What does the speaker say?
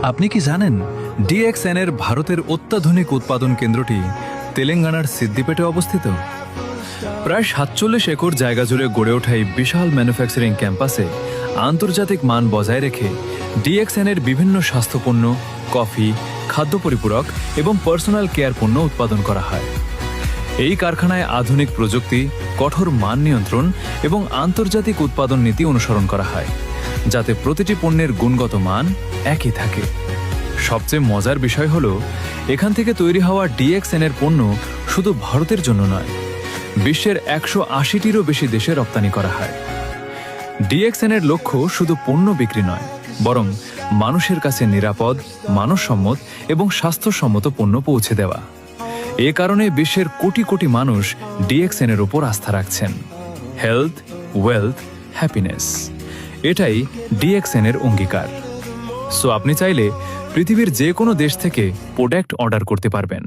আপনি কি জানেন ডিএক্সএন এর ভারতের অত্যাধুনিক উৎপাদন কেন্দ্রটি তেলেঙ্গানার সিদ্দিপেটে অবস্থিত। প্রায় ৪৭ একর জায়গা জুড়ে গড়ে ওঠা এই বিশাল ম্যানুফ্যাকচারিং ক্যাম্পাসে আন্তর্জাতিক মান বজায় রেখে ডিএক্সএন এর বিভিন্ন স্বাস্থ্যপণ্য, কফি, খাদ্য পরিপূরক এবং পার্সোনাল কেয়ার পণ্য উৎপাদন করা হয়। এই কারখানায় আধুনিক প্রযুক্তি, কঠোর মান নিয়ন্ত্রণ এবং আন্তর্জাতিক উৎপাদন নীতি অনুসরণ করা হয়, যাতে প্রতিটি পণ্যের গুণগত মান একই থাকে। সবচেয়ে মজার বিষয় হলো, এখান থেকে তৈরি হওয়া ডিএক্সএন এর পণ্য শুধু ভারতের জন্য নয়, বিশ্বের ১৮০টিরও বেশি দেশে রপ্তানি করা হয়। ডিএক্সএন এর লক্ষ্য শুধু পণ্য বিক্রি নয়, বরং মানুষের কাছে নিরাপদ, মানসম্মত এবং স্বাস্থ্যসম্মত পণ্য পৌঁছে দেওয়া। এ কারণে বিশ্বের কোটি কোটি মানুষ ডিএক্সএন এর উপর আস্থা রাখছেন। হেলথ, ওয়েলথ, হ্যাপিনেস, এটাই ডিএক্সএন এর অঙ্গীকার। সো আপনি চাইলে পৃথিবীর যে কোনো দেশ থেকে প্রোডাক্ট অর্ডার করতে পারবেন।